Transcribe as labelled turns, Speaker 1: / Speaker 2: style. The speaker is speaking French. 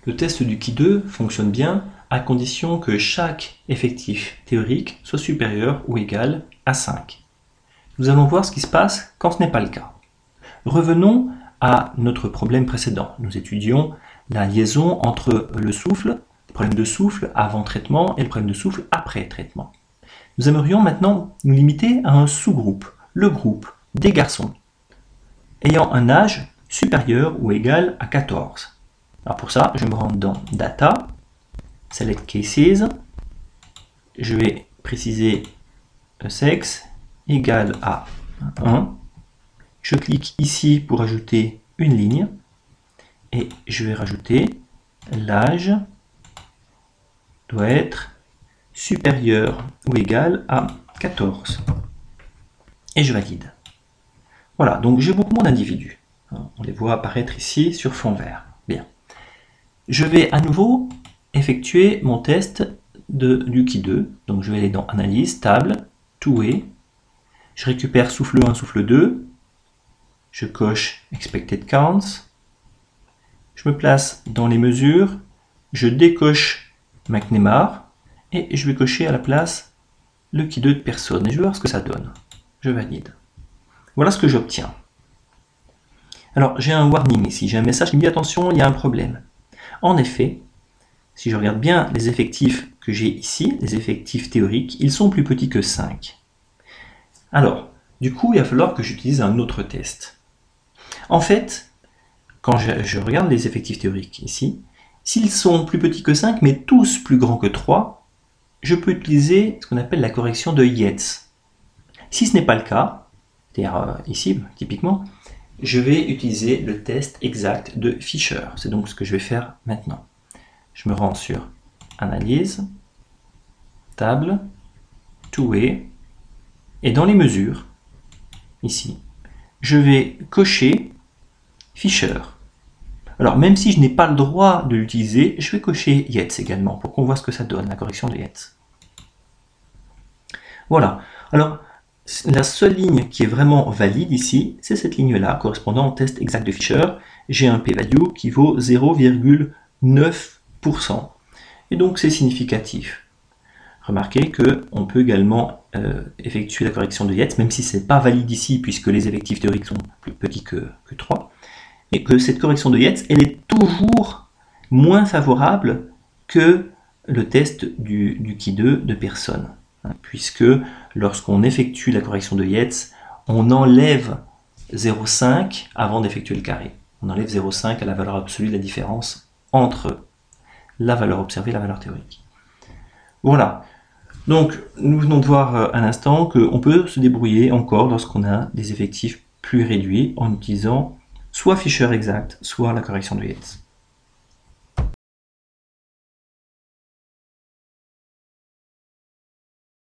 Speaker 1: Le test du qui 2 fonctionne bien à condition que chaque effectif théorique soit supérieur ou égal à 5. Nous allons voir ce qui se passe quand ce n'est pas le cas. Revenons à notre problème précédent. Nous étudions la liaison entre le problème de souffle avant traitement et le problème de souffle après traitement. Nous aimerions maintenant nous limiter à un sous-groupe, le groupe des garçons ayant un âge supérieur ou égal à 14. Alors pour ça, je me rends dans Data, Select Cases, je vais préciser le sexe égal à 1. Je clique ici pour ajouter une ligne et je vais rajouter l'âge doit être supérieur ou égal à 14. Et je valide. Voilà, donc j'ai beaucoup moins d'individus. On les voit apparaître ici sur fond vert. Bien. Je vais à nouveau effectuer mon test du qui 2. Donc je vais aller dans Analyse, Table, Two-Way. Je récupère souffle 1, souffle 2. Je coche Expected Counts. Je me place dans les mesures. Je décoche McNemar. Et je vais cocher à la place le qui 2 de personne. Et je vais voir ce que ça donne. Je valide. Voilà ce que j'obtiens. Alors j'ai un warning ici. J'ai un message qui me dit attention, il y a un problème. En effet, si je regarde bien les effectifs que j'ai ici, les effectifs théoriques, ils sont plus petits que 5. Alors, du coup, il va falloir que j'utilise un autre test. En fait, quand je regarde les effectifs théoriques ici, s'ils sont plus petits que 5, mais tous plus grands que 3, je peux utiliser ce qu'on appelle la correction de Yates. Si ce n'est pas le cas, c'est-à-dire ici, typiquement, je vais utiliser le test exact de Fisher. C'est donc ce que je vais faire maintenant. Je me rends sur Analyse, Table, Two-Way, et dans les mesures, ici, je vais cocher Fisher. Alors, même si je n'ai pas le droit de l'utiliser, je vais cocher Yates également, pour qu'on voit ce que ça donne, la correction de Yates. Voilà. Alors, la seule ligne qui est vraiment valide ici, c'est cette ligne-là, correspondant au test exact de Fisher. J'ai un p-value qui vaut 0,9%. Et donc, c'est significatif. Remarquez qu'on peut également effectuer la correction de Yates, même si ce n'est pas valide ici, puisque les effectifs théoriques sont plus petits que 3. Et que cette correction de Yates, elle est toujours moins favorable que le test du qui 2 de personne. Puisque lorsqu'on effectue la correction de Yates, on enlève 0,5 avant d'effectuer le carré. On enlève 0,5 à la valeur absolue de la différence entre la valeur observée et la valeur théorique. Voilà. Donc, nous venons de voir un instant qu'on peut se débrouiller encore lorsqu'on a des effectifs plus réduits en utilisant soit Fisher exact, soit la correction de Yates.